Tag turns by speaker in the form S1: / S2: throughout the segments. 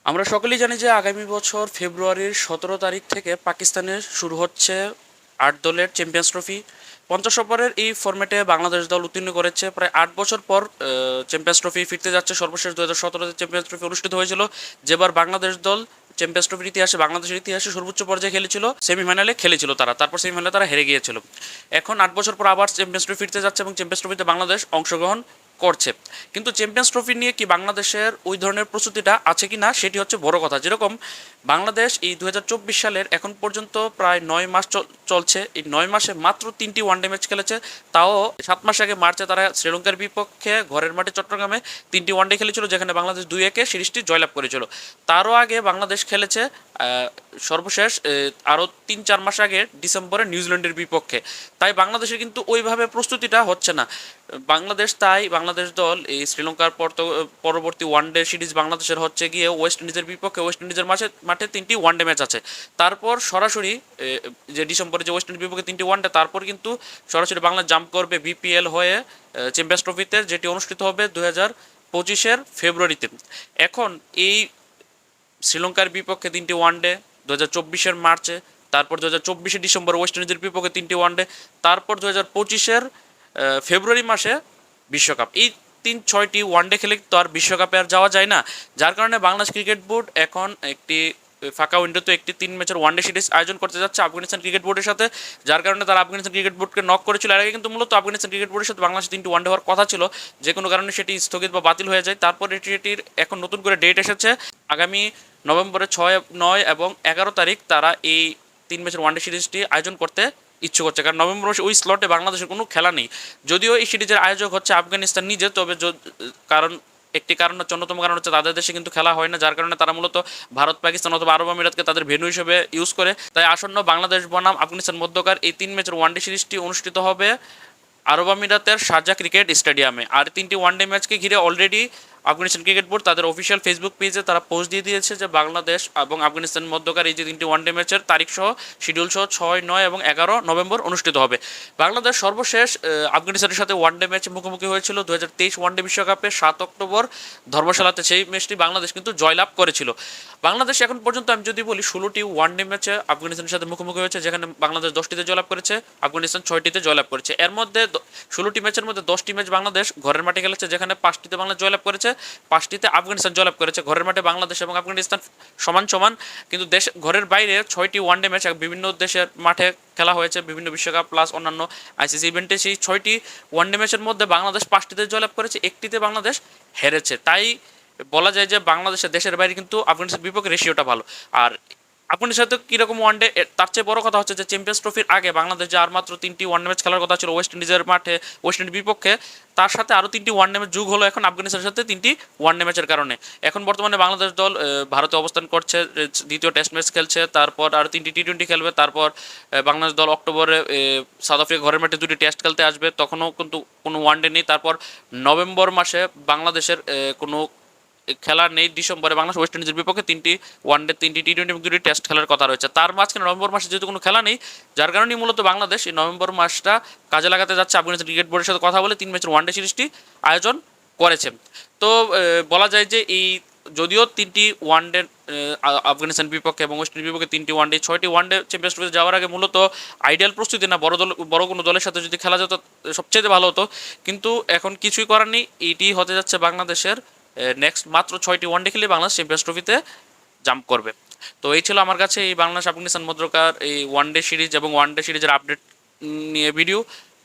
S1: আমরা সকলেই জানি যে আগামী বছর ফেব্রুয়ারির 17 তারিখ থেকে পাকিস্তানে শুরু হচ্ছে 8 দলের চ্যাম্পিয়ন্স ট্রফি। 50 ওভারের এই ফরম্যাটে বাংলাদেশ দল উত্তীর্ণ করেছে। প্রায় 8 বছর পর চ্যাম্পিয়ন্স ট্রফি ফিরতে যাচ্ছে। সর্বশেষ 2017-তে চ্যাম্পিয়ন্স ট্রফি অনুষ্ঠিত হয়েছিল, যেবার বাংলাদেশ দল চ্যাম্পিয়ন্স ট্রফির ইতিহাসে, বাংলাদেশের ইতিহাসে সর্বোচ্চ পর্যায়ে খেলেছিল। সেমিফাইনালে খেলেছিল তারা, তারপর সেমিফাইনালে তারা হেরে গিয়েছিল। এখন 8 বছর পর আবার চ্যাম্পিয়ন্স ট্রফি ফিরতে যাচ্ছে এবং চ্যাম্পিয়ন্স ট্রফিতে বাংলাদেশ অংশগ্রহণ করছে। কিন্তু চ্যাম্পিয়ন্স ট্রফি নিয়ে কি বাংলাদেশের ওই ধরনের প্রস্তুতিটা আছে কি না, সেটি হচ্ছে বড় কথা। যেরকম বাংলাদেশ এই 2024 সালের এখন পর্যন্ত প্রায় 9 মাস চলছে। এই 9 মাসে মাত্র 3টি ওয়ানডে ম্যাচ খেলেছে, তাও 7 মাস আগে মার্চে তারা শ্রীলঙ্কার বিপক্ষে ঘরের মাঠে চট্টগ্রামে 3টি ওয়ানডে খেলেছিল, যেখানে বাংলাদেশ 2-1 সিরিজটি জয়লাভ করেছিল। তারও আগে বাংলাদেশ খেলেছে সর্বশেষ আরও 3-4 মাস আগে ডিসেম্বরে নিউজিল্যান্ডের বিপক্ষে। তাই বাংলাদেশের কিন্তু ওইভাবে প্রস্তুতিটা হচ্ছে না বাংলাদেশ দল এই শ্রীলঙ্কার পরবর্তী ওয়ানডে সিরিজ বাংলাদেশের হচ্ছে গিয়ে ওয়েস্ট ইন্ডিজের বিপক্ষে। ওয়েস্ট ইন্ডিজের মাঠে 3টি ওয়ানডে ম্যাচ আছে। তারপর সরাসরি যে ডিসেম্বরে যে ওয়েস্ট ইন্ডিজের বিপক্ষে 3টি ওয়ানডে, তারপর কিন্তু সরাসরি বাংলা জাম্প করবে বিপিএল হয়ে চ্যাম্পিয়ন্স ট্রফিতে, যেটি অনুষ্ঠিত হবে 2025-এর ফেব্রুয়ারিতে। এখন এই শ্রীলঙ্কার বিপক্ষে 3টি ওয়ানডে 2024-এর মার্চে, তারপর 2024-এর ডিসেম্বর ওয়েস্ট ইন্ডিজের বিপক্ষে 3টি ওয়ানডে, তারপর 2025-এর ফেব্রুয়ারি মাসে বিশ্বকাপ। এই 3-6টি ওয়ানডে খেলে তো আর বিশ্বকাপে আর যাওয়া যায় না। যার কারণে বাংলাদেশ ক্রিকেট বোর্ড এখন একটি ফাঁকা উইন্ডোতে একটি 3 ম্যাচের ওয়ানডে সিরিজ আয়োজন করতে যাচ্ছে আফগানিস্তান ক্রিকেট বোর্ডের সাথে। যার কারণে তারা আফগানিস্তান ক্রিকেট বোর্ডকে নক করেছিল। এর আগে কিন্তু মূলত আফগানিস্তান ক্রিকেট বোর্ডের সাথে বাংলাদেশ 3টি ওয়ানডে হওয়ার কথা ছিল, যে কোনো কারণে সেটি স্থগিত বা বাতিল হয়ে যায়। তারপর এটির এখন নতুন করে ডেট এসেছে আগামী নভেম্বরের 6, 9 এবং 11 তারিখ তারা এই 3 ম্যাচের ওয়ানডে সিরিজটি আয়োজন করতে ইচ্ছুক হচ্ছে। কারণ নভেম্বর মাসে ওই স্লটে বাংলাদেশের কোনো খেলা নেই। যদিও এই সিরিজের আয়োজক হচ্ছে আফগানিস্তান নিজে, তবে একটি কারণ হচ্ছে, অন্যতম কারণ হচ্ছে তাদের দেশে কিন্তু খেলা হয় না। যার কারণে তারা মূলত ভারত, পাকিস্তান অথবা আরব আমিরাতকে তাদের ভেন্যু হিসেবে ইউজ করে। তাই আসন্ন বাংলাদেশ বনাম আফগানিস্তান মধ্যকার এই 3 ম্যাচের ওয়ানডে সিরিজটি অনুষ্ঠিত হবে আরব আমিরাতের শারজা ক্রিকেট স্টেডিয়ামে। আর 3টি ওয়ানডে ম্যাচকে ঘিরে অলরেডি আফগানিস্তান ক্রিকেট বোর্ড তাদের অফিসিয়াল ফেসবুক পেজে তারা পোস্ট দিয়ে দিয়েছে যে বাংলাদেশ এবং আফগানিস্তান মধ্যকার এই যে 3টি ওয়ানডে ম্যাচের তারিখ সহ, শিডিউল সহ 6, 9 এবং 11 নভেম্বর অনুষ্ঠিত হবে। বাংলাদেশ সর্বশেষ আফগানিস্তানের সাথে ওয়ানডে ম্যাচে মুখোমুখি হয়েছিল 2023 ওয়ানডে বিশ্বকাপে 7 অক্টোবর ধর্মশালাতে। সেই ম্যাচটি বাংলাদেশ কিন্তু জয়লাভ করেছিল। বাংলাদেশ এখন পর্যন্ত আমি যদি বলি 16টি ওয়ানডে ম্যাচে আফগানিস্তানের সাথে মুখোমুখি হয়েছে, যেখানে বাংলাদেশ 10টিতে জয়লাভ করেছে, আফগানিস্তান 6টিতে জয়লাভ করেছে। এর মধ্যে 16টি ম্যাচের মধ্যে 10টি ম্যাচ বাংলাদেশ ঘরের মাঠে খেলেছে, যেখানে 5টিতে বাংলাদেশ জয়লাভ করেছে, 5টিতে আফগানিস্তান জয়লাভ করেছে। ঘরের মাঠে বাংলাদেশ এবং আফগানিস্তান সমান সমান। কিন্তু ঘরের বাইরে 6টি ওয়ানডে ম্যাচ বিভিন্ন দেশের মাঠে খেলা হয়েছে, বিভিন্ন বিশ্বকাপ প্লাস অন্যান্য আইসিসি ইভেন্টে। সেই 6টি ওয়ানডে ম্যাচের মধ্যে বাংলাদেশ 5টিতে জয়লাভ করেছে, 1টিতে বাংলাদেশ হেরেছে। তাই বলা যায় যে বাংলাদেশের দেশের বাইরে কিন্তু আফগানিস্তানের বিপক্ষে রেশিওটা ভালো। আর আফগানিস্তানের সাথে কীরকম ওয়ানডে, তার চেয়ে বড় কথা হচ্ছে যে চ্যাম্পিয়ন্স ট্রফির আগে বাংলাদেশ যে আর মাত্র 3টি ওয়ানডে ম্যাচ খেলার কথা ছিল ওয়েস্ট ইন্ডিজের মাঠে ওয়েস্ট ইন্ডিজ বিপক্ষে, তার সাথে আরও 3টি ওয়ানডে ম্যাচ যোগ হলো এখন আফগানিস্তানের সাথে 3টি ওয়ানডে ম্যাচের কারণে। এখন বর্তমানে বাংলাদেশ দল ভারতে অবস্থান করছে, দ্বিতীয় টেস্ট ম্যাচ খেলছে, তারপর আরও 3টি টি20 খেলবে। তারপর বাংলাদেশ দল অক্টোবরে সাউথ আফ্রিকা ঘরের মাঠে 2টি টেস্ট খেলতে আসবে, তখনও কিন্তু কোনো ওয়ানডে নেই। তারপর নভেম্বর মাসে বাংলাদেশের কোনো খেলা নেই। ডিসেম্বরে বাংলাদেশ ওয়েস্ট ইন্ডিজের বিপক্ষে 3টি ওয়ানডে, 3টি টি20 এবং 2টি টেস্ট খেলার কথা রয়েছে। তার মাঝখানে নভেম্বর মাসে যেহেতু কোনো খেলা নেই, যার কারণেই মূলত বাংলাদেশ এই নভেম্বর মাসটা কাজে লাগাতে যাচ্ছে আফগানিস্তান ক্রিকেট বোর্ডের সাথে কথা বলে 3 ম্যাচের ওয়ানডে সিরিজটি আয়োজন করেছে। তো বলা যায় যে যদিও 3টি ওয়ানডে আফগানিস্তান বিপক্ষে এবং ওয়েস্ট ইন্ডিজ বিপক্ষে 3টি ওয়ানডে, 6টি ওয়ানডে চ্যাম্পিয়ন্স ট্রফিতে যাওয়ার আগে মূলত আইডিয়াল প্রস্তুতি না, বড় কোনো দলের সাথে যদি খেলা যেত সবচেয়ে ভালো হতো। কিন্তু এখন কিছুই করার নেই। এইটি হতে যাচ্ছে বাংলাদেশের নেক্সট মাত্র 6টি ওয়ানডে খেলে বাংলাদেশ চ্যাম্পিয়ন্স ট্রফিতে জাম্প করবে। তো এই ছিল আমার কাছে এই বাংলাদেশ আফগানিস্তান মধ্যকার এই ওয়ানডে সিরিজ এবং ওয়ানডে সিরিজের আপডেট নিয়ে ভিডিও।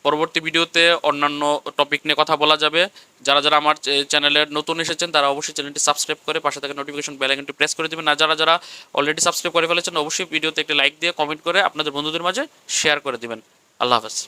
S1: পরবর্তী ভিডিওতে অন্যান্য টপিক নিয়ে কথা বলা যাবে। যারা আমার চ্যানেলে নতুন এসেছেন তারা অবশ্যই চ্যানেলটি সাবস্ক্রাইব করে পাশে থাকা নোটিফিকেশন বেল আইকনটি প্রেস করে দেবেন। আর যারা অলরেডি সাবস্ক্রাইব করে ফেলেছেন অবশ্যই ভিডিওতে একটি লাইক দিয়ে কমেন্ট করে আপনাদের বন্ধুদের মাঝে শেয়ার করে দেবেন। আল্লাহ হাফেজ।